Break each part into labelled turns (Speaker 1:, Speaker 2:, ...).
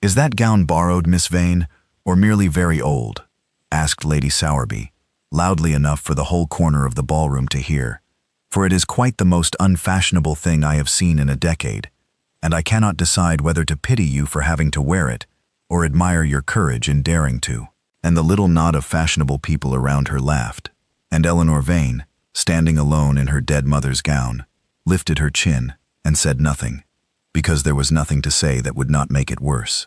Speaker 1: "Is that gown borrowed, Miss Vane, or merely very old?" asked Lady Sowerby, loudly enough for the whole corner of the ballroom to hear, "for it is quite the most unfashionable thing I have seen in a decade, and I cannot decide whether to pity you for having to wear it or admire your courage in daring to." And the little knot of fashionable people around her laughed, and Eleanor Vane, standing alone in her dead mother's gown, lifted her chin and said nothing, because there was nothing to say that would not make it worse.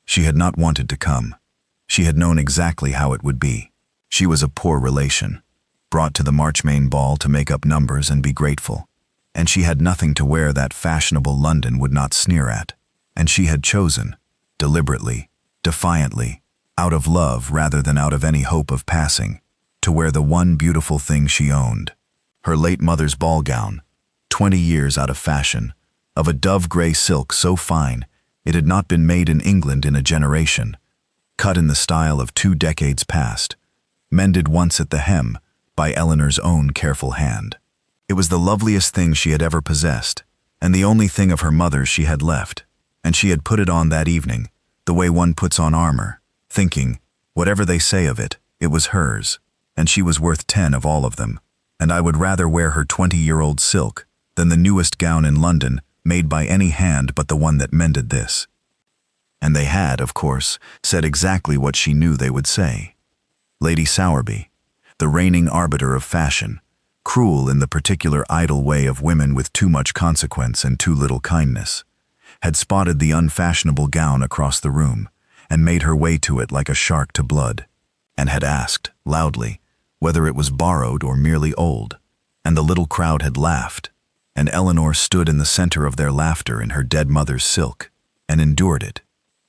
Speaker 1: She had not wanted to come. She had known exactly how it would be. She was a poor relation, brought to the Marchmain ball to make up numbers and be grateful, and she had nothing to wear that fashionable London would not sneer at, and she had chosen, deliberately, defiantly, out of love rather than out of any hope of passing, to wear the one beautiful thing she owned, her late mother's ball gown, 20 years out of fashion, of a dove-gray silk so fine it had not been made in England in a generation, cut in the style of 2 decades past, mended once at the hem by Eleanor's own careful hand. It was the loveliest thing she had ever possessed, and the only thing of her mother's she had left, and she had put it on that evening, the way one puts on armor, thinking, whatever they say of it, it was hers, and she was worth 10 of all of them, and I would rather wear her 20-year-old silk than the newest gown in London made by any hand but the one that mended this. And they had, of course, said exactly what she knew they would say. Lady Sowerby, the reigning arbiter of fashion, cruel in the particular idle way of women with too much consequence and too little kindness, had spotted the unfashionable gown across the room and made her way to it like a shark to blood, and had asked, loudly, whether it was borrowed or merely old, and the little crowd had laughed, and Eleanor stood in the center of their laughter in her dead mother's silk, and endured it,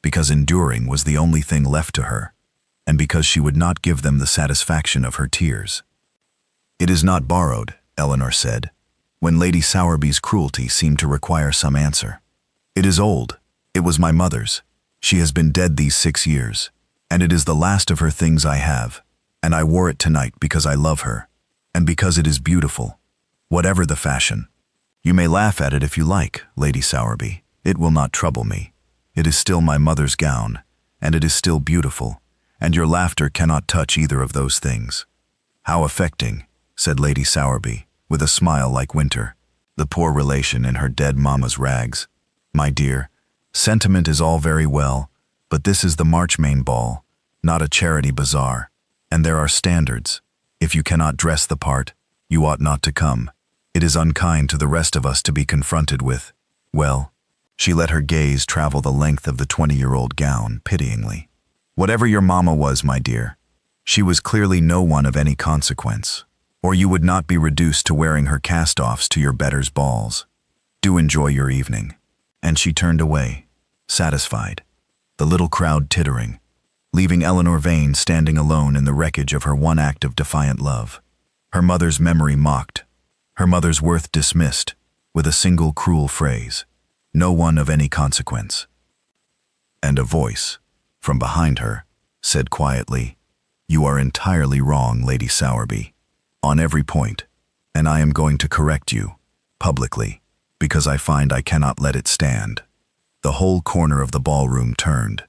Speaker 1: because enduring was the only thing left to her, and because she would not give them the satisfaction of her tears. "It is not borrowed," Eleanor said, when Lady Sowerby's cruelty seemed to require some answer. "It is old. It was my mother's. She has been dead these 6 years, and it is the last of her things I have, and I wore it tonight because I love her, and because it is beautiful, whatever the fashion. You may laugh at it if you like, Lady Sowerby. It will not trouble me. It is still my mother's gown, and it is still beautiful, and your laughter cannot touch either of those things." "How affecting," said Lady Sowerby, with a smile like winter, the poor relation in her dead mamma's rags. "My dear, sentiment is all very well, but this is the Marchmain ball, not a charity bazaar, and there are standards. If you cannot dress the part, you ought not to come. It is unkind to the rest of us to be confronted with, well," she let her gaze travel the length of the 20-year-old gown, pityingly. "Whatever your mamma was, my dear, she was clearly no one of any consequence, or you would not be reduced to wearing her cast-offs to your betters' balls. Do enjoy your evening." And she turned away, satisfied, the little crowd tittering, leaving Eleanor Vane standing alone in the wreckage of her one act of defiant love, her mother's memory mocked, her mother's worth dismissed, with a single cruel phrase, "No one of any consequence." And a voice, from behind her, said quietly, "You are entirely wrong, Lady Sowerby, on every point, and I am going to correct you, publicly, because I find I cannot let it stand." The whole corner of the ballroom turned,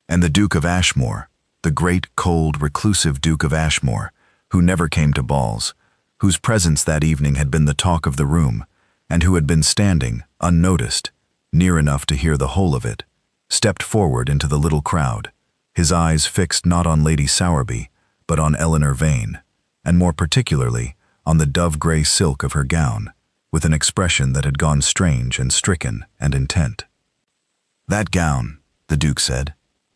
Speaker 1: and the Duke of Ashmore, the great, cold, reclusive Duke of Ashmore, who never came to balls, whose presence that evening had been the talk of the room, and who had been standing, unnoticed, near enough to hear the whole of it, stepped forward into the little crowd, his eyes fixed not on Lady Sowerby, but on Eleanor Vane, and more particularly on the dove-gray silk of her gown, with an expression that had gone strange and stricken and intent. "That gown," the Duke said,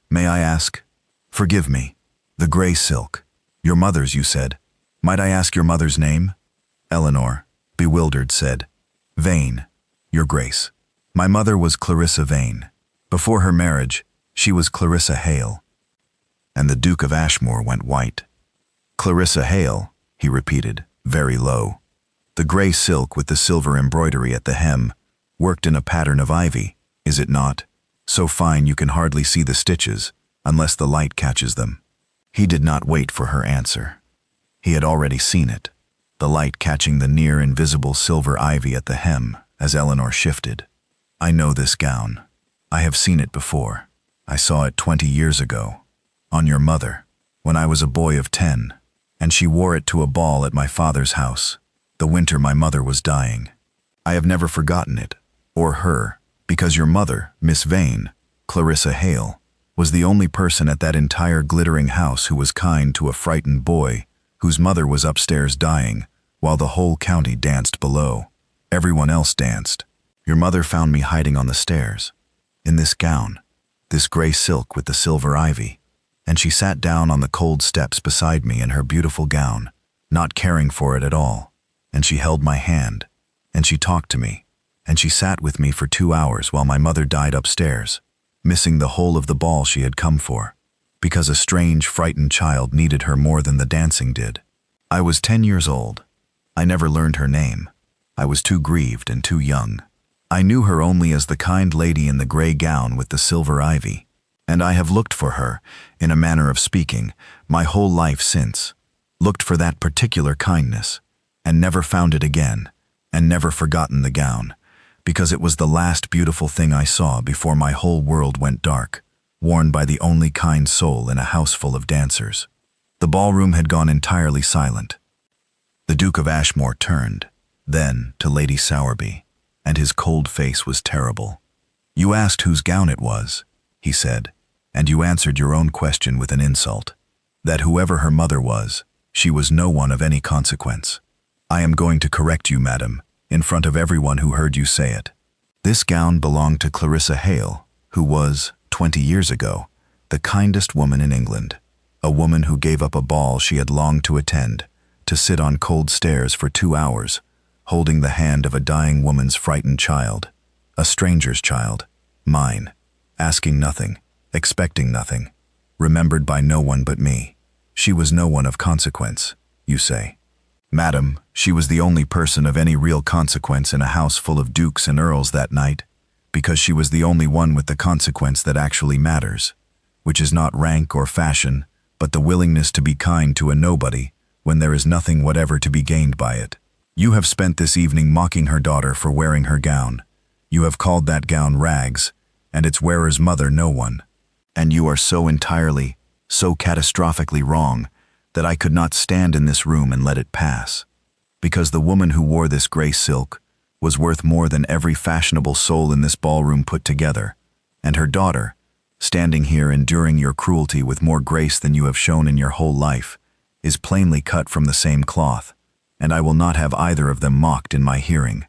Speaker 1: "may I ask?" "Forgive me. The gray silk. Your mother's, you said. Might I ask your mother's name?" Eleanor, bewildered, said, "Vane, your grace. My mother was Clarissa Vane. Before her marriage, she was Clarissa Hale." And the Duke of Ashmore went white. "Clarissa Hale," he repeated, very low. "The gray silk with the silver embroidery at the hem, worked in a pattern of ivy, is it not? So fine you can hardly see the stitches, unless the light catches them." He did not wait for her answer. He had already seen it, the light catching the near invisible silver ivy at the hem as Eleanor shifted. "I know this gown. I have seen it before. I saw it 20 years ago, on your mother, when I was a boy of 10, and she wore it to a ball at my father's house, the winter my mother was dying. I have never forgotten it, or her, because your mother, Miss Vane, Clarissa Hale, was the only person at that entire glittering house who was kind to a frightened boy whose mother was upstairs dying, while the whole county danced below. Everyone else danced. Your mother found me hiding on the stairs, in this gown, this gray silk with the silver ivy, and she sat down on the cold steps beside me in her beautiful gown, not caring for it at all, and she held my hand, and she talked to me, and she sat with me for 2 hours while my mother died upstairs, missing the whole of the ball she had come for, because a strange, frightened child needed her more than the dancing did. I was 10 years old. I never learned her name. I was too grieved and too young. I knew her only as the kind lady in the gray gown with the silver ivy, and I have looked for her, in a manner of speaking, my whole life since, looked for that particular kindness, and never found it again, and never forgotten the gown, because it was the last beautiful thing I saw before my whole world went dark, worn by the only kind soul in a house full of dancers. The ballroom had gone entirely silent. The Duke of Ashmore turned, then to Lady Sowerby, and his cold face was terrible. "You asked whose gown it was," he said, "and you answered your own question with an insult. That whoever her mother was, she was no one of any consequence. I am going to correct you, madam, in front of everyone who heard you say it. This gown belonged to Clarissa Hale, who was, 20 years ago, the kindest woman in England, a woman who gave up a ball she had longed to attend, to sit on cold stairs for 2 hours, holding the hand of a dying woman's frightened child, a stranger's child, mine, asking nothing, expecting nothing, remembered by no one but me. She was no one of consequence, you say. Madam, she was the only person of any real consequence in a house full of dukes and earls that night, because she was the only one with the consequence that actually matters, which is not rank or fashion, but the willingness to be kind to a nobody when there is nothing whatever to be gained by it. You have spent this evening mocking her daughter for wearing her gown. You have called that gown rags, and its wearer's mother no one. And you are so entirely, so catastrophically wrong that I could not stand in this room and let it pass. Because the woman who wore this gray silk was worth more than every fashionable soul in this ballroom put together, and her daughter, standing here enduring your cruelty with more grace than you have shown in your whole life, is plainly cut from the same cloth, and I will not have either of them mocked in my hearing."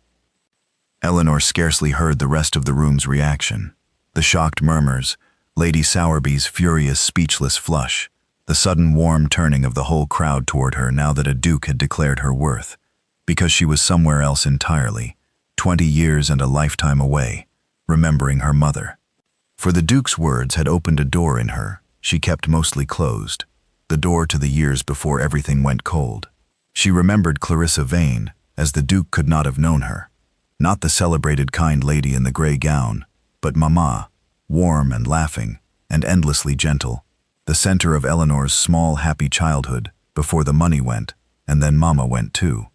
Speaker 1: Eleanor scarcely heard the rest of the room's reaction. The shocked murmurs, Lady Sowerby's furious, speechless flush, the sudden warm turning of the whole crowd toward her now that a duke had declared her worth, because she was somewhere else entirely, 20 years and a lifetime away, remembering her mother. For the duke's words had opened a door in her she kept mostly closed, the door to the years before everything went cold. She remembered Clarissa Vane, as the Duke could not have known her. Not the celebrated kind lady in the gray gown, but Mamma, warm and laughing, and endlessly gentle, the center of Eleanor's small, happy childhood, before the money went, and then Mamma went too.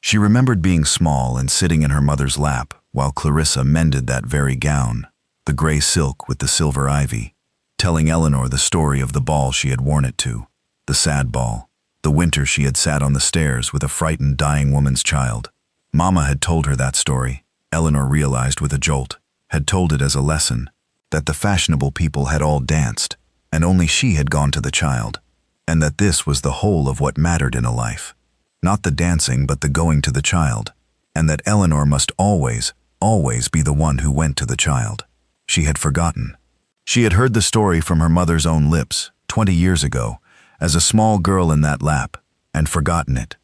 Speaker 1: She remembered being small and sitting in her mother's lap, while Clarissa mended that very gown, the gray silk with the silver ivy, telling Eleanor the story of the ball she had worn it to, the sad ball, the winter she had sat on the stairs with a frightened, dying woman's child. Mamma had told her that story, Eleanor realized with a jolt, had told it as a lesson, that the fashionable people had all danced, and only she had gone to the child, and that this was the whole of what mattered in a life. Not the dancing, but the going to the child, and that Eleanor must always, always be the one who went to the child. She had forgotten. She had heard the story from her mother's own lips, 20 years ago, as a small girl in that lap, and forgotten it.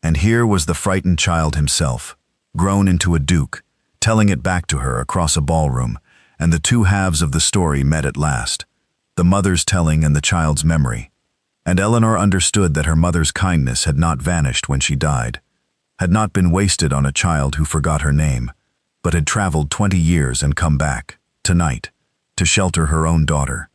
Speaker 1: And here was the frightened child himself, grown into a duke, telling it back to her across a ballroom, and the two halves of the story met at last, the mother's telling and the child's memory. And Eleanor understood that her mother's kindness had not vanished when she died, had not been wasted on a child who forgot her name, but had traveled 20 years and come back, tonight, to shelter her own daughter.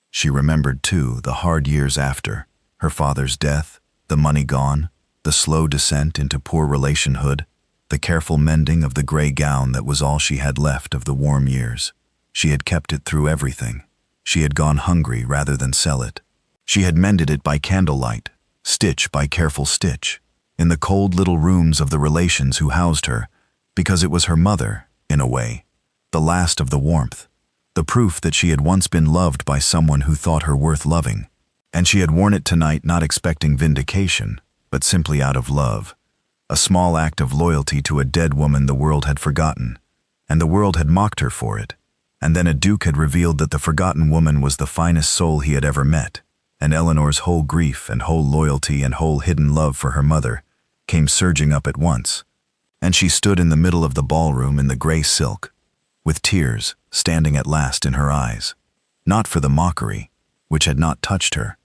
Speaker 1: She remembered, too, the hard years after, her father's death, the money gone, the slow descent into poor relationhood, the careful mending of the gray gown that was all she had left of the warm years. She had kept it through everything. She had gone hungry rather than sell it. She had mended it by candlelight, stitch by careful stitch, in the cold little rooms of the relations who housed her, because it was her mother, in a way, the last of the warmth, the proof that she had once been loved by someone who thought her worth loving. And she had worn it tonight not expecting vindication, but simply out of love, a small act of loyalty to a dead woman the world had forgotten, and the world had mocked her for it. And then a duke had revealed that the forgotten woman was the finest soul he had ever met, and Eleanor's whole grief and whole loyalty and whole hidden love for her mother came surging up at once, and she stood in the middle of the ballroom in the gray silk, with tears standing at last in her eyes, not for the mockery, which had not touched her,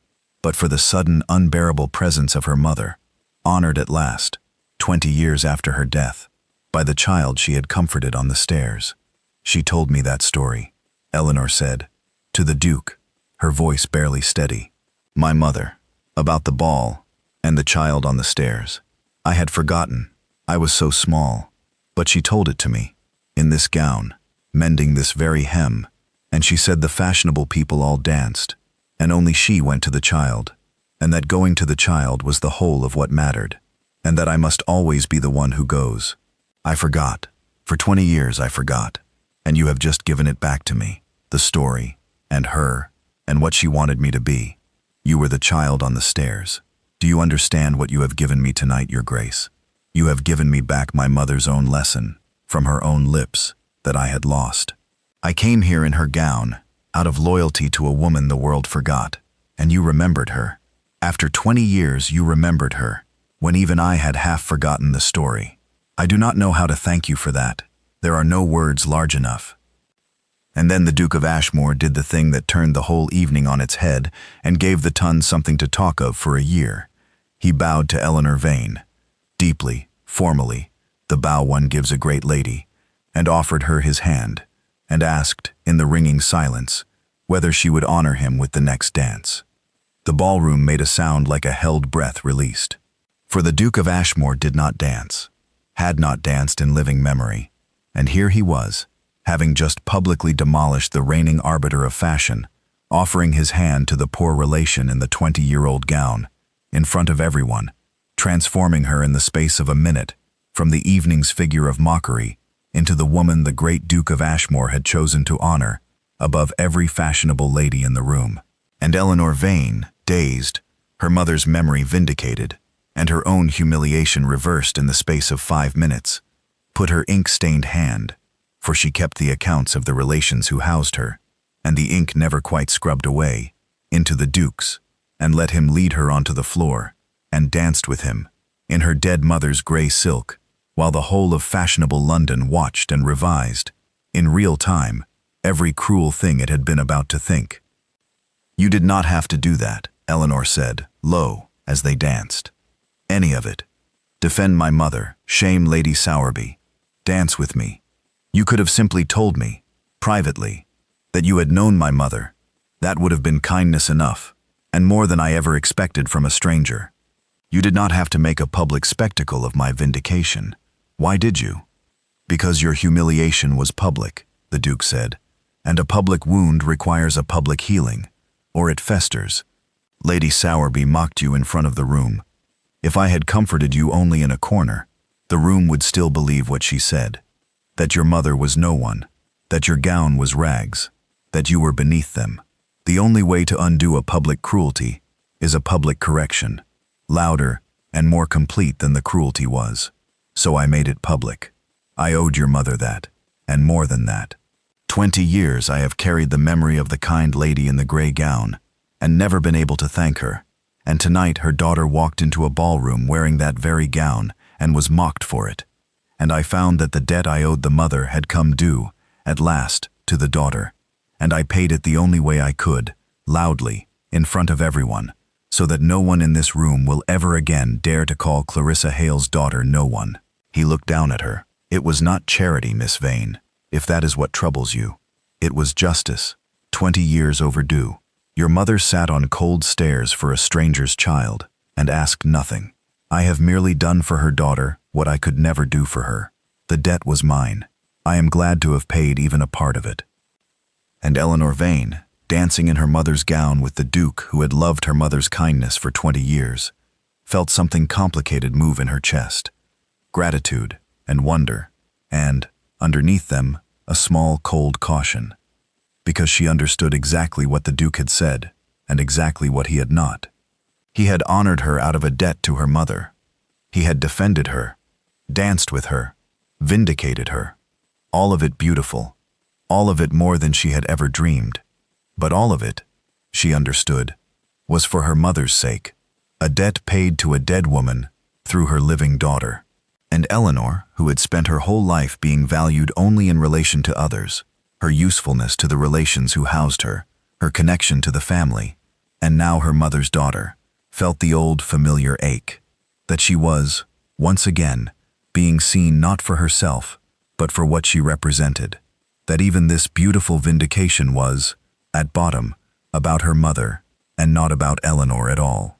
Speaker 1: but for the sudden, unbearable presence of her mother, honored at last, 20 years after her death, by the child she had comforted on the stairs. She told me that story, Eleanor said, to the Duke, her voice barely steady. My mother, about the ball, and the child on the stairs. I had forgotten. I was so small. But she told it to me, in this gown, mending this very hem, and she said the fashionable people all danced, and only she went to the child, and that going to the child was the whole of what mattered, and that I must always be the one who goes. I forgot. For 20 years I forgot, and you have just given it back to me, the story, and her, and what she wanted me to be. You were the child on the stairs. Do you understand what you have given me tonight, Your Grace? You have given me back my mother's own lesson, from her own lips, that I had lost. I came here in her gown, out of loyalty to a woman the world forgot, and you remembered her. After 20 years you remembered her, when even I had half forgotten the story. I do not know how to thank you for that. There are no words large enough. And then the Duke of Ashmore did the thing that turned the whole evening on its head and gave the ton something to talk of for a year. He bowed to Eleanor Vane, deeply, formally, the bow one gives a great lady, and offered her his hand, and asked, in the ringing silence, whether she would honor him with the next dance. The ballroom made a sound like a held breath released. For the Duke of Ashmore did not dance, had not danced in living memory, and here he was, having just publicly demolished the reigning arbiter of fashion, offering his hand to the poor relation in the 20-year-old gown, in front of everyone, transforming her in the space of a minute, from the evening's figure of mockery, into the woman the great Duke of Ashmore had chosen to honor, above every fashionable lady in the room. And Eleanor Vane, dazed, her mother's memory vindicated, and her own humiliation reversed in the space of 5 minutes, put her ink-stained hand, for she kept the accounts of the relations who housed her, and the ink never quite scrubbed away, into the Duke's, and let him lead her onto the floor, and danced with him, in her dead mother's gray silk, while the whole of fashionable London watched and revised, in real time, every cruel thing it had been about to think. You did not have to do that, Eleanor said, low, as they danced. Any of it. Defend my mother, shame Lady Sowerby. Dance with me. You could have simply told me, privately, that you had known my mother. That would have been kindness enough, and more than I ever expected from a stranger. You did not have to make a public spectacle of my vindication. Why did you? Because your humiliation was public, the Duke said, and a public wound requires a public healing, or it festers. Lady Sowerby mocked you in front of the room. If I had comforted you only in a corner, the room would still believe what she said, that your mother was no one, that your gown was rags, that you were beneath them. The only way to undo a public cruelty is a public correction, louder and more complete than the cruelty was. So I made it public. I owed your mother that, and more than that. 20 years I have carried the memory of the kind lady in the gray gown, and never been able to thank her. And tonight her daughter walked into a ballroom wearing that very gown and was mocked for it. And I found that the debt I owed the mother had come due, at last, to the daughter. And I paid it the only way I could, loudly, in front of everyone, so that no one in this room will ever again dare to call Clarissa Hale's daughter no one. He looked down at her. It was not charity, Miss Vane, if that is what troubles you. It was justice, 20 years overdue. Your mother sat on cold stairs for a stranger's child, and asked nothing. I have merely done for her daughter what I could never do for her. The debt was mine. I am glad to have paid even a part of it. And Eleanor Vane, dancing in her mother's gown with the Duke who had loved her mother's kindness for 20 years, felt something complicated move in her chest. Gratitude and wonder, and, underneath them, a small, cold caution. Because she understood exactly what the Duke had said, and exactly what he had not. He had honored her out of a debt to her mother. He had defended her, danced with her, vindicated her. All of it beautiful, all of it more than she had ever dreamed. But all of it, she understood, was for her mother's sake, a debt paid to a dead woman through her living daughter. And Eleanor, who had spent her whole life being valued only in relation to others, her usefulness to the relations who housed her, her connection to the family, and now her mother's daughter, felt the old familiar ache, that she was, once again, being seen not for herself, but for what she represented, that even this beautiful vindication was, at bottom, about her mother, and not about Eleanor at all.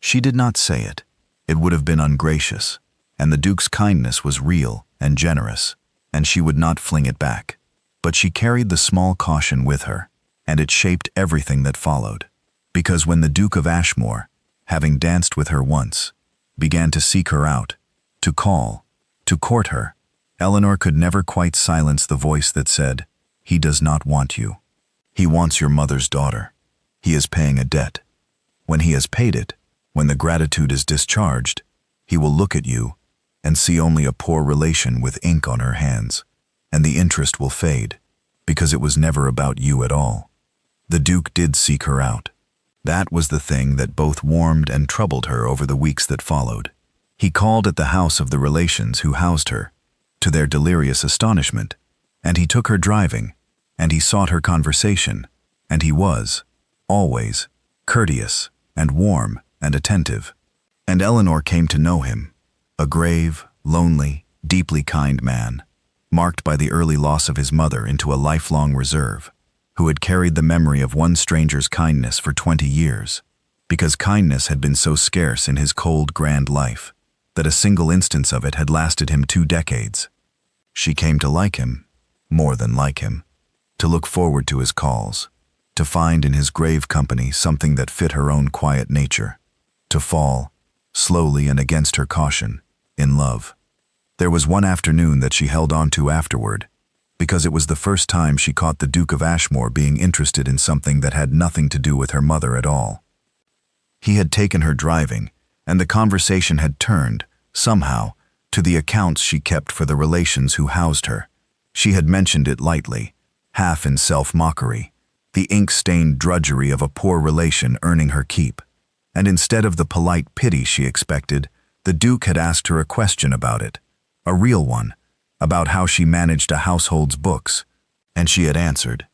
Speaker 1: She did not say it. It would have been ungracious, and the Duke's kindness was real and generous, and she would not fling it back. But she carried the small caution with her, and it shaped everything that followed. Because when the Duke of Ashmore, having danced with her once, began to seek her out, to call, to court her, Eleanor could never quite silence the voice that said, "He does not want you. He wants your mother's daughter. He is paying a debt. When he has paid it, when the gratitude is discharged, he will look at you and see only a poor relation with ink on her hands, and the interest will fade, because it was never about you at all." The Duke did seek her out. That was the thing that both warmed and troubled her over the weeks that followed. He called at the house of the relations who housed her, to their delirious astonishment, and he took her driving, and he sought her conversation, and he was, always, courteous and warm and attentive. And Eleanor came to know him, a grave, lonely, deeply kind man, marked by the early loss of his mother into a lifelong reserve, who had carried the memory of one stranger's kindness for 20 years, because kindness had been so scarce in his cold, grand life, that a single instance of it had lasted him 2 decades. She came to like him, more than like him, to look forward to his calls, to find in his grave company something that fit her own quiet nature, to fall, slowly and against her caution, in love. There was one afternoon that she held on to afterward, because it was the first time she caught the Duke of Ashmore being interested in something that had nothing to do with her mother at all. He had taken her driving, and the conversation had turned, somehow, to the accounts she kept for the relations who housed her. She had mentioned it lightly, half in self-mockery, the ink-stained drudgery of a poor relation earning her keep. And instead of the polite pity she expected, the Duke had asked her a question about it, a real one, about how she managed a household's books, and she had answered,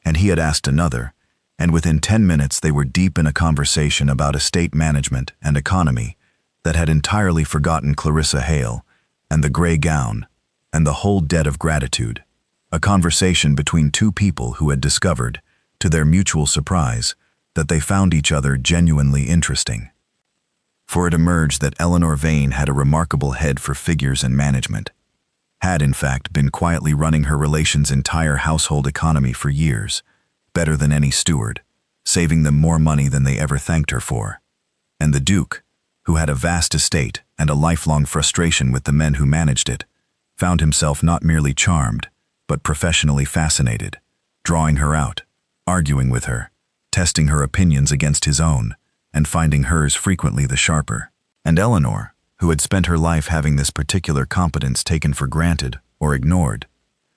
Speaker 1: and he had asked another, and within 10 minutes they were deep in a conversation about estate management and economy that had entirely forgotten Clarissa Hale and the gray gown and the whole debt of gratitude, a conversation between 2 people who had discovered, to their mutual surprise, that they found each other genuinely interesting. For it emerged that Eleanor Vane had a remarkable head for figures and management, had in fact been quietly running her relations' entire household economy for years, better than any steward, saving them more money than they ever thanked her for. And the Duke, who had a vast estate and a lifelong frustration with the men who managed it, found himself not merely charmed, but professionally fascinated, drawing her out, arguing with her, testing her opinions against his own, and finding hers frequently the sharper. And Eleanor, who had spent her life having this particular competence taken for granted or ignored,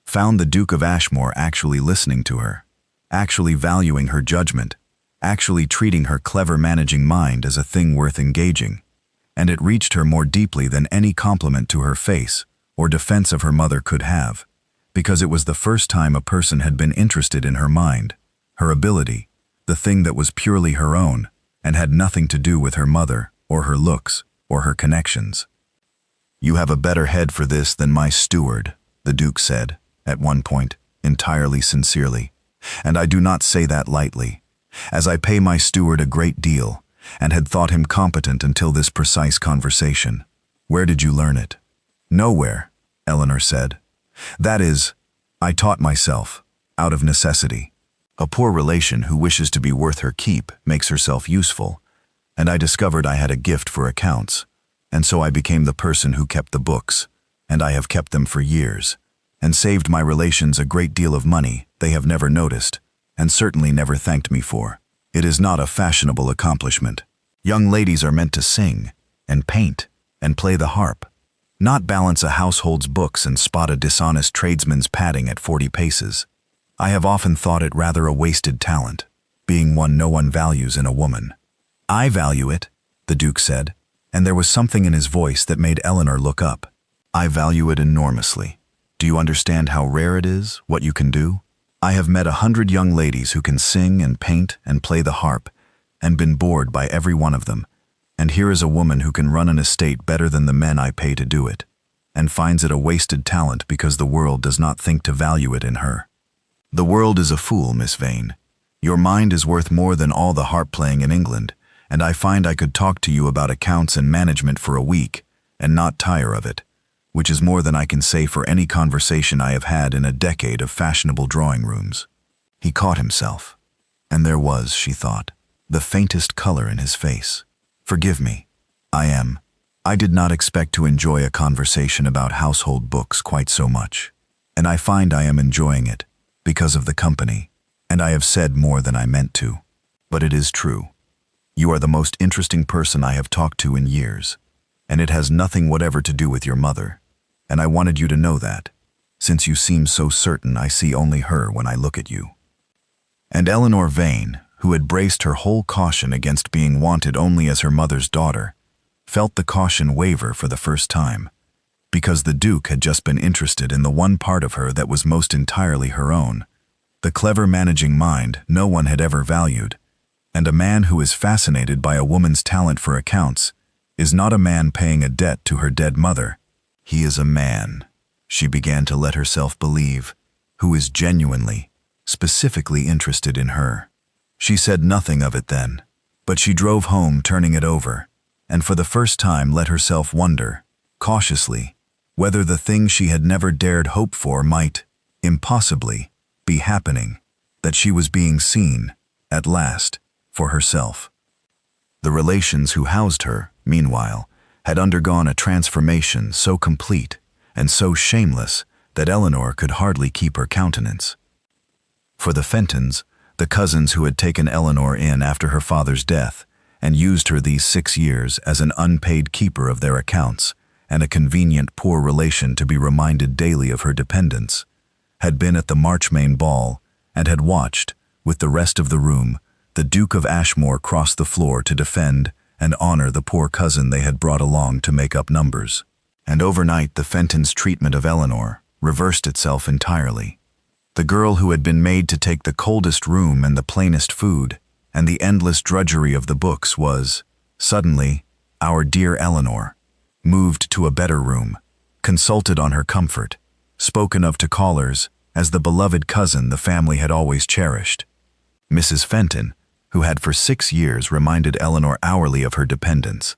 Speaker 1: found the Duke of Ashmore actually listening to her, actually valuing her judgment, actually treating her clever managing mind as a thing worth engaging, and it reached her more deeply than any compliment to her face or defense of her mother could have, because it was the first time a person had been interested in her mind, her ability, the thing that was purely her own and had nothing to do with her mother or her looks or her connections. "You have a better head for this than my steward," the Duke said, at one point, entirely sincerely, "and I do not say that lightly, as I pay my steward a great deal, and had thought him competent until this precise conversation. Where did you learn it?" "Nowhere," Eleanor said. "That is, I taught myself, out of necessity. A poor relation who wishes to be worth her keep makes herself useful, and I discovered I had a gift for accounts, and so I became the person who kept the books, and I have kept them for years, and saved my relations a great deal of money they have never noticed, and certainly never thanked me for. It is not a fashionable accomplishment. Young ladies are meant to sing, and paint, and play the harp, not balance a household's books and spot a dishonest tradesman's padding at 40 paces. I have often thought it rather a wasted talent, being one no one values in a woman. I value it, the Duke said, and there was something in his voice that made Eleanor look up. I value it enormously. Do you understand how rare it is, what you can do? I have met 100 young ladies who can sing and paint and play the harp, and been bored by every one of them. And here is a woman who can run an estate better than the men I pay to do it, and finds it a wasted talent because the world does not think to value it in her. The world is a fool, Miss Vane. Your mind is worth more than all the harp playing in England, and I find I could talk to you about accounts and management for a week, and not tire of it, which is more than I can say for any conversation I have had in a decade of fashionable drawing rooms. He caught himself, and there was, she thought, the faintest color in his face. Forgive me. I did not expect to enjoy a conversation about household books quite so much, and I find I am enjoying it because of the company, and I have said more than I meant to. But it is true. You are the most interesting person I have talked to in years, and it has nothing whatever to do with your mother, and I wanted you to know that, since you seem so certain I see only her when I look at you. And Eleanor Vane, who had braced her whole caution against being wanted only as her mother's daughter, felt the caution waver for the first time, because the Duke had just been interested in the one part of her that was most entirely her own, the clever managing mind no one had ever valued, and a man who is fascinated by a woman's talent for accounts is not a man paying a debt to her dead mother. He is a man, she began to let herself believe, who is genuinely, specifically interested in her. She said nothing of it then, but she drove home turning it over, and for the first time let herself wonder, cautiously, whether the thing she had never dared hope for might, impossibly, be happening, that she was being seen, at last, for herself. The relations who housed her, meanwhile, had undergone a transformation so complete and so shameless that Eleanor could hardly keep her countenance. For the Fentons, the cousins who had taken Eleanor in after her father's death and used her these 6 years as an unpaid keeper of their accounts and a convenient poor relation to be reminded daily of her dependence, had been at the Marchmain ball and had watched, with the rest of the room, the Duke of Ashmore cross the floor to defend and honor the poor cousin they had brought along to make up numbers. And overnight the Fentons' treatment of Eleanor reversed itself entirely. The girl who had been made to take the coldest room and the plainest food and the endless drudgery of the books was, suddenly, our dear Eleanor, moved to a better room, consulted on her comfort, spoken of to callers as the beloved cousin the family had always cherished. Mrs. Fenton, who had for 6 years reminded Eleanor hourly of her dependence,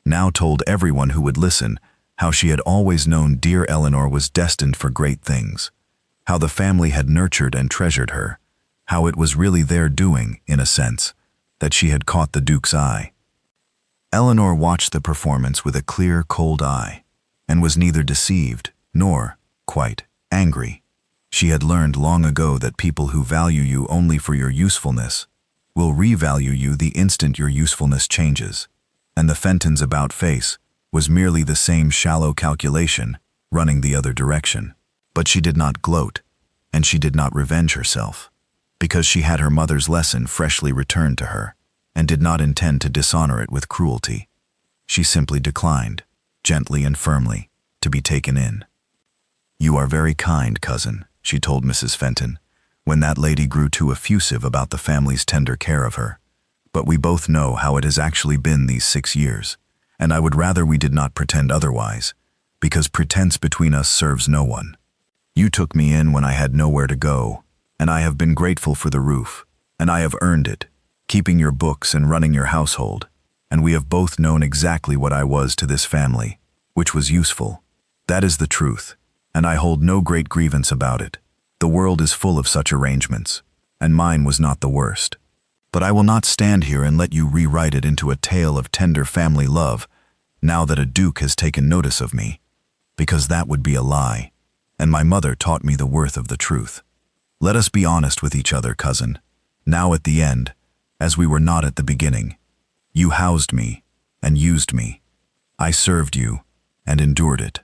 Speaker 1: now told everyone who would listen how she had always known dear Eleanor was destined for great things, how the family had nurtured and treasured her, how it was really their doing, in a sense, that she had caught the Duke's eye. Eleanor watched the performance with a clear, cold eye, and was neither deceived nor, quite, angry. She had learned long ago that people who value you only for your usefulness will revalue you the instant your usefulness changes, and the Fentons' about-face was merely the same shallow calculation running the other direction. But she did not gloat, and she did not revenge herself, because she had her mother's lesson freshly returned to her, and did not intend to dishonor it with cruelty. She simply declined, gently and firmly, to be taken in. "You are very kind, cousin," she told Mrs. Fenton, when that lady grew too effusive about the family's tender care of her. "But we both know how it has actually been these 6 years, and I would rather we did not pretend otherwise, because pretense between us serves no one. You took me in when I had nowhere to go, and I have been grateful for the roof, and I have earned it, keeping your books and running your household, and we have both known exactly what I was to this family, which was useful. That is the truth, and I hold no great grievance about it. The world is full of such arrangements. and mine was not the worst. But I will not stand here and let you rewrite it into a tale of tender family love now that a duke has taken notice of me, because that would be a lie, and my mother taught me the worth of the truth. Let us be honest with each other, cousin, now at the end, as we were not at the beginning. You housed me and used me. I served you and endured it.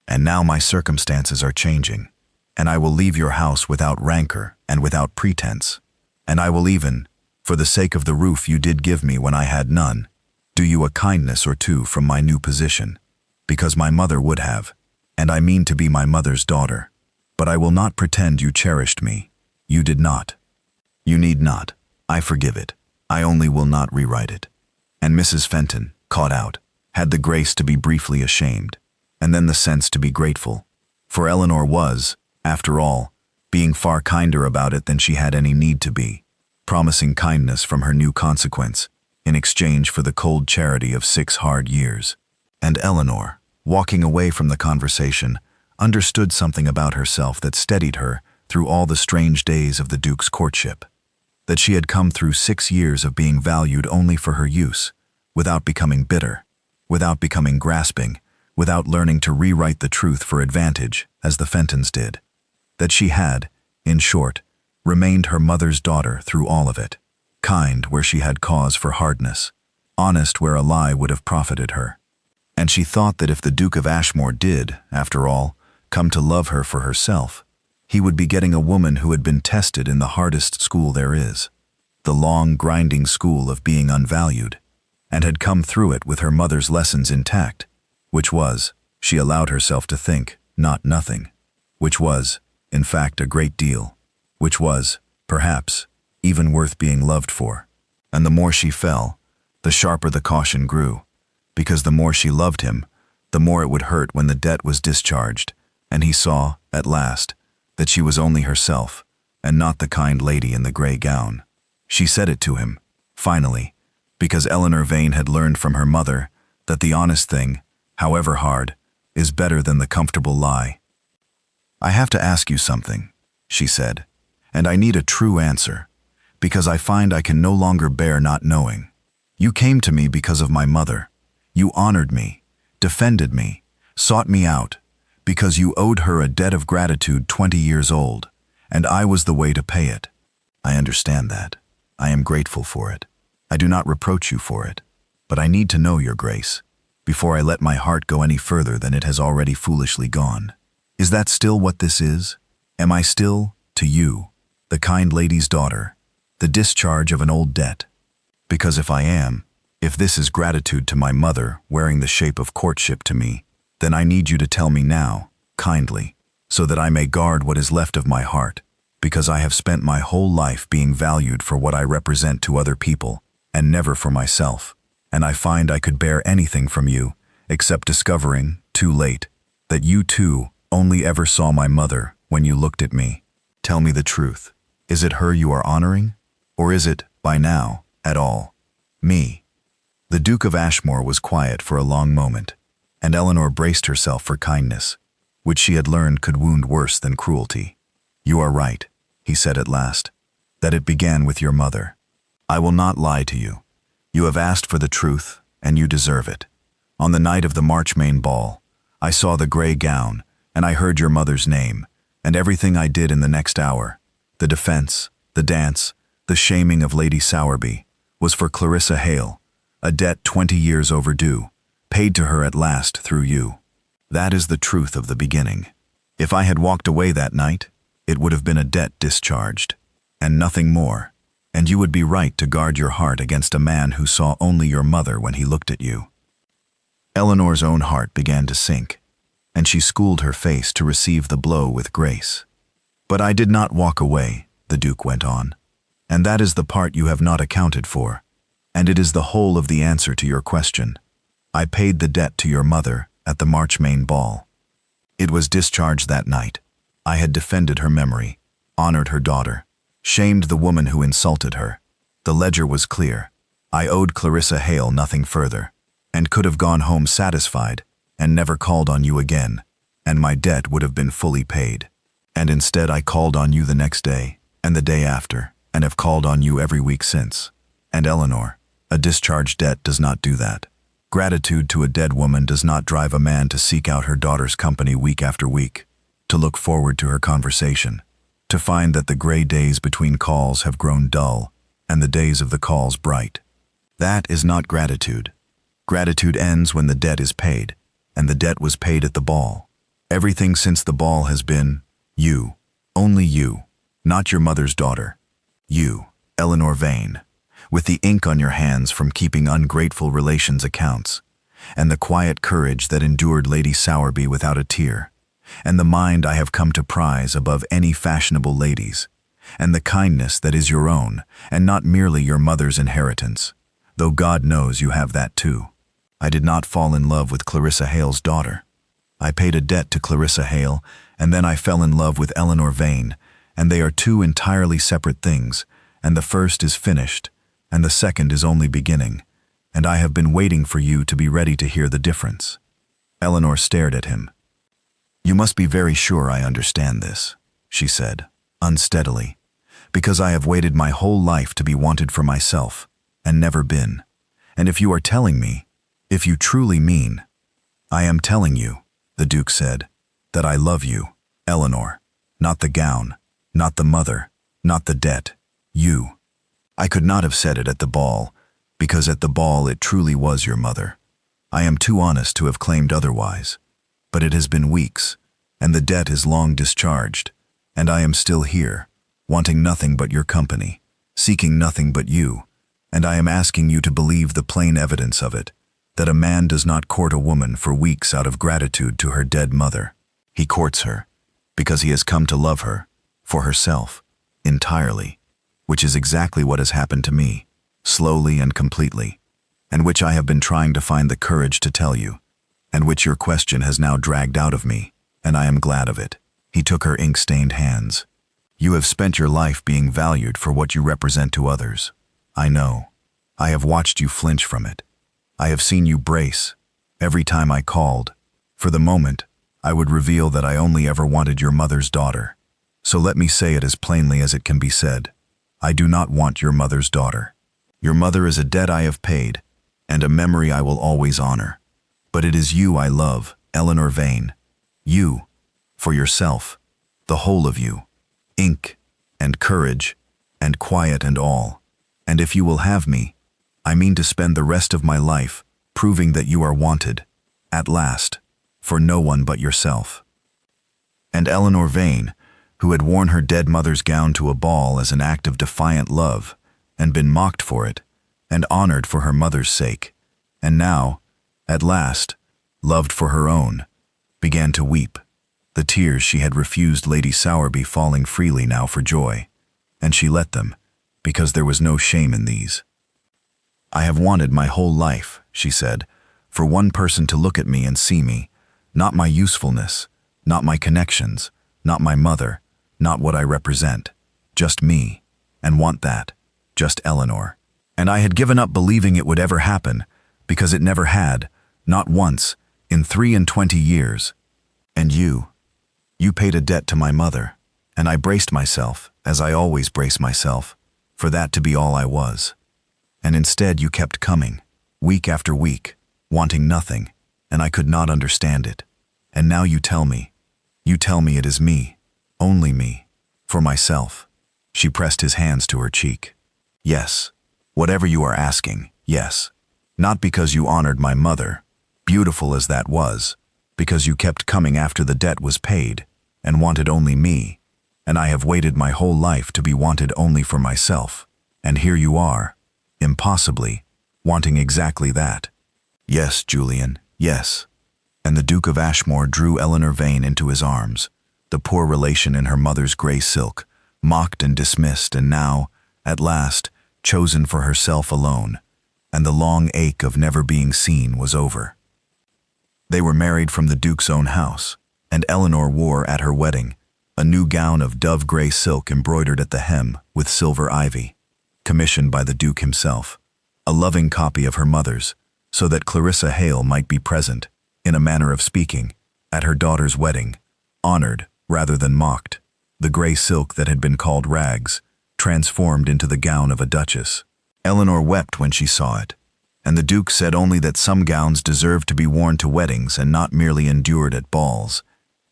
Speaker 1: And now my circumstances are changing, and I will leave your house without rancor and without pretense, and I will even, for the sake of the roof you did give me when I had none, do you a kindness or two from my new position, because my mother would have, and I mean to be my mother's daughter. But I will not pretend you cherished me. You did not. You need not. I forgive it. I only will not rewrite it. And Mrs. Fenton, caught out, had the grace to be briefly ashamed, and then the sense to be grateful. For Eleanor was, after all, being far kinder about it than she had any need to be, promising kindness from her new consequence, in exchange for the cold charity of 6 hard years. And Eleanor, walking away from the conversation, understood something about herself that steadied her through all the strange days of the Duke's courtship. That she had come through 6 years of being valued only for her use, without becoming bitter, without becoming grasping, without learning to rewrite the truth for advantage, as the Fentons did. That she had, in short, remained her mother's daughter through all of it, kind where she had cause for hardness, honest where a lie would have profited her. And she thought that if the Duke of Ashmore did, after all, come to love her for herself, he would be getting a woman who had been tested in the hardest school there is, the long, grinding school of being unvalued, and had come through it with her mother's lessons intact, which was, she allowed herself to think, not nothing, which was, in fact, a great deal, which was, perhaps, even worth being loved for. And the more she fell, the sharper the caution grew, because the more she loved him, the more it would hurt when the debt was discharged, and he saw, at last, that she was only herself, and not the kind lady in the gray gown. She said it to him, finally, because Eleanor Vane had learned from her mother that the honest thing, however hard, is better than the comfortable lie. "I have to ask you something," she said, "and I need a true answer, because I find I can no longer bear not knowing. You came to me because of my mother. You honored me, defended me, sought me out, because you owed her a debt of gratitude 20 years old, and I was the way to pay it. I understand that. I am grateful for it. I do not reproach you for it. But I need to know, Your Grace, before I let my heart go any further than it has already foolishly gone. Is that still what this is? Am I still, to you, the kind lady's daughter, the discharge of an old debt? Because if I am, if this is gratitude to my mother wearing the shape of courtship to me, then I need you to tell me now, kindly, so that I may guard what is left of my heart, because I have spent my whole life being valued for what I represent to other people, and never for myself, and I find I could bear anything from you, except discovering, too late, that you too only ever saw my mother when you looked at me. Tell me the truth. Is it her you are honoring? Or is it, by now, at all, me?" The Duke of Ashmore was quiet for a long moment, and Eleanor braced herself for kindness, which she had learned could wound worse than cruelty. "You are right," he said at last, "that it began with your mother. I will not lie to you. You have asked for the truth, and you deserve it. On the night of the Marchmain ball, I saw the gray gown, and I heard your mother's name, and everything I did in the next hour, the defense, the dance, the shaming of Lady Sowerby, was for Clarissa Hale, a debt 20 years overdue, paid to her at last through you. That is the truth of the beginning. If I had walked away that night, it would have been a debt discharged, and nothing more, and you would be right to guard your heart against a man who saw only your mother when he looked at you." Eleanor's own heart began to sink, and she schooled her face to receive the blow with grace. "But I did not walk away," the Duke went on, "and that is the part you have not accounted for, and it is the whole of the answer to your question. I paid the debt to your mother at the Marchmain ball. It was discharged that night. I had defended her memory, honored her daughter, shamed the woman who insulted her. The ledger was clear. I owed Clarissa Hale nothing further, and could have gone home satisfied and never called on you again, and my debt would have been fully paid. And instead I called on you the next day, and the day after, and have called on you every week since. And Eleanor, a discharged debt does not do that. Gratitude to a dead woman does not drive a man to seek out her daughter's company week after week, to look forward to her conversation, to find that the gray days between calls have grown dull and the days of the calls bright. That is not gratitude. Gratitude ends when the debt is paid, and the debt was paid at the ball. Everything since the ball has been you, only you, not your mother's daughter. You, Eleanor Vane, with the ink on your hands from keeping ungrateful relations' accounts, and the quiet courage that endured Lady Sowerby without a tear, and the mind I have come to prize above any fashionable ladies, and the kindness that is your own, and not merely your mother's inheritance, though God knows you have that too. I did not fall in love with Clarissa Hale's daughter. I paid a debt to Clarissa Hale, and then I fell in love with Eleanor Vane, and they are two entirely separate things, and the first is finished, and the second is only beginning, and I have been waiting for you to be ready to hear the difference. Eleanor stared at him. You must be very sure I understand this, she said, unsteadily, because I have waited my whole life to be wanted for myself, and never been. And if you are telling me, if you truly mean, I am telling you, the Duke said, that I love you, Eleanor, not the gown, not the mother, not the debt, you. I could not have said it at the ball, because at the ball it truly was your mother. I am too honest to have claimed otherwise. But it has been weeks, and the debt is long discharged, and I am still here, wanting nothing but your company, seeking nothing but you, and I am asking you to believe the plain evidence of it, that a man does not court a woman for weeks out of gratitude to her dead mother. He courts her, because he has come to love her, for herself, entirely, which is exactly what has happened to me, slowly and completely, and which I have been trying to find the courage to tell you, and which your question has now dragged out of me, and I am glad of it. He took her ink-stained hands. You have spent your life being valued for what you represent to others. I know. I have watched you flinch from it. I have seen you brace. Every time I called, for the moment, I would reveal that I only ever wanted your mother's daughter. So let me say it as plainly as it can be said. I do not want your mother's daughter. Your mother is a debt I have paid, and a memory I will always honor. But it is you I love, Eleanor Vane. You, for yourself, the whole of you, ink and courage and quiet and all. And if you will have me, I mean to spend the rest of my life proving that you are wanted, at last, for no one but yourself. And Eleanor Vane, who had worn her dead mother's gown to a ball as an act of defiant love, and been mocked for it, and honored for her mother's sake, and now, at last, loved for her own, began to weep, the tears she had refused Lady Sowerby falling freely now for joy, and she let them, because there was no shame in these. I have wanted my whole life, she said, for one person to look at me and see me, not my usefulness, not my connections, not my mother, not what I represent, just me, and want that, just Eleanor. And I had given up believing it would ever happen, because it never had, not once, in 23 years. And you paid a debt to my mother, and I braced myself, as I always brace myself, for that to be all I was. And instead you kept coming, week after week, wanting nothing, and I could not understand it. And now you tell me it is me, only me, for myself. She pressed his hands to her cheek. Yes, whatever you are asking, yes. Not because you honored my mother, beautiful as that was, because you kept coming after the debt was paid, and wanted only me, and I have waited my whole life to be wanted only for myself, and here you are, impossibly, wanting exactly that. Yes, Julian, yes. And the Duke of Ashmore drew Eleanor Vane into his arms, the poor relation in her mother's gray silk, mocked and dismissed, and now, at last, chosen for herself alone, and the long ache of never being seen was over. They were married from the Duke's own house, and Eleanor wore at her wedding a new gown of dove-gray silk embroidered at the hem with silver ivy, commissioned by the Duke himself, a loving copy of her mother's, so that Clarissa Hale might be present, in a manner of speaking, at her daughter's wedding, honored rather than mocked, the gray silk that had been called rags, transformed into the gown of a duchess. Eleanor wept when she saw it, and the Duke said only that some gowns deserved to be worn to weddings and not merely endured at balls,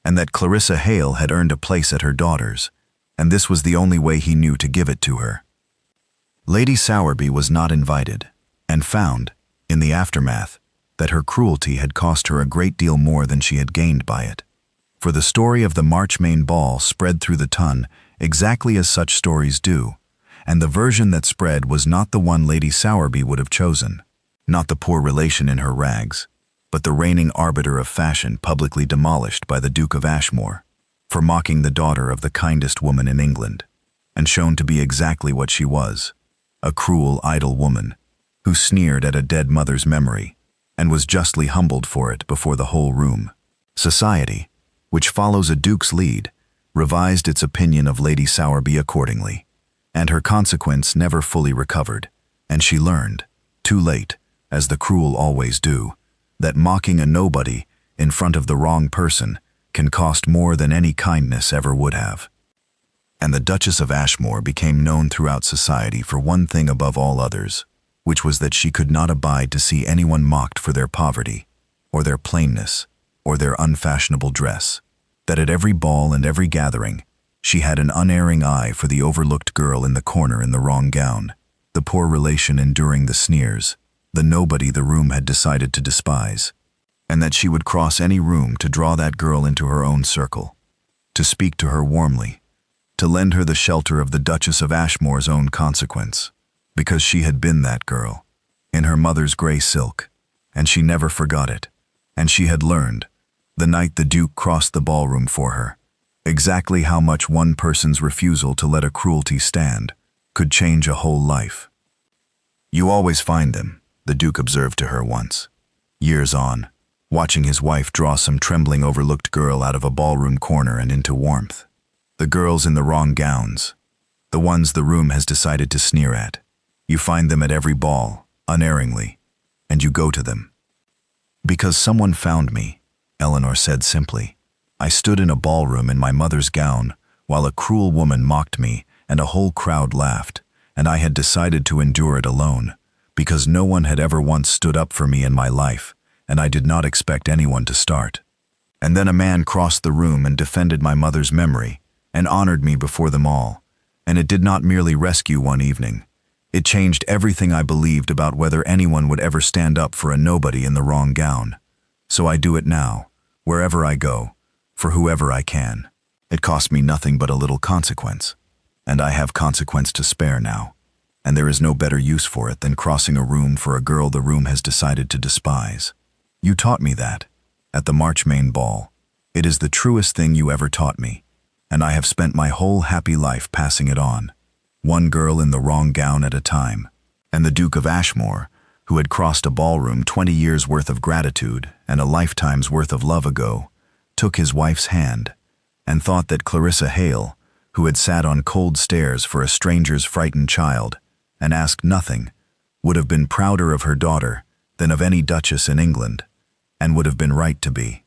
Speaker 1: and that Clarissa Hale had earned a place at her daughter's, and this was the only way he knew to give it to her. Lady Sowerby was not invited, and found, in the aftermath, that her cruelty had cost her a great deal more than she had gained by it. For the story of the Marchmain ball spread through the ton exactly as such stories do, and the version that spread was not the one Lady Sowerby would have chosen, not the poor relation in her rags, but the reigning arbiter of fashion publicly demolished by the Duke of Ashmore for mocking the daughter of the kindest woman in England, and shown to be exactly what she was, a cruel, idle woman who sneered at a dead mother's memory and was justly humbled for it before the whole room. Society, which follows a duke's lead, revised its opinion of Lady Sowerby accordingly, and her consequence never fully recovered, and she learned, too late, as the cruel always do, that mocking a nobody in front of the wrong person can cost more than any kindness ever would have. And the Duchess of Ashmore became known throughout society for one thing above all others, which was that she could not abide to see anyone mocked for their poverty, or their plainness, or their unfashionable dress, that at every ball and every gathering, she had an unerring eye for the overlooked girl in the corner in the wrong gown, the poor relation enduring the sneers, the nobody the room had decided to despise, and that she would cross any room to draw that girl into her own circle, to speak to her warmly, to lend her the shelter of the Duchess of Ashmore's own consequence, because she had been that girl, in her mother's gray silk, and she never forgot it, and she had learned, the night the Duke crossed the ballroom for her, exactly how much one person's refusal to let a cruelty stand could change a whole life. "You always find them," the Duke observed to her once, years on, watching his wife draw some trembling overlooked girl out of a ballroom corner and into warmth. "The girls in the wrong gowns, the ones the room has decided to sneer at. You find them at every ball, unerringly, and you go to them." "Because someone found me," Eleanor said simply. "I stood in a ballroom in my mother's gown while a cruel woman mocked me and a whole crowd laughed, and I had decided to endure it alone, because no one had ever once stood up for me in my life, and I did not expect anyone to start. And then a man crossed the room and defended my mother's memory and honored me before them all, and it did not merely rescue one evening. It changed everything I believed about whether anyone would ever stand up for a nobody in the wrong gown. So I do it now, wherever I go, for whoever I can. It cost me nothing but a little consequence, and I have consequence to spare now, and there is no better use for it than crossing a room for a girl the room has decided to despise. You taught me that, at the Marchmain ball. It is the truest thing you ever taught me, and I have spent my whole happy life passing it on, one girl in the wrong gown at a time." And the Duke of Ashmore, who had crossed a ballroom 20 years' worth of gratitude and a lifetime's worth of love ago, took his wife's hand, and thought that Clarissa Hale, who had sat on cold stairs for a stranger's frightened child and asked nothing, would have been prouder of her daughter than of any duchess in England, and would have been right to be.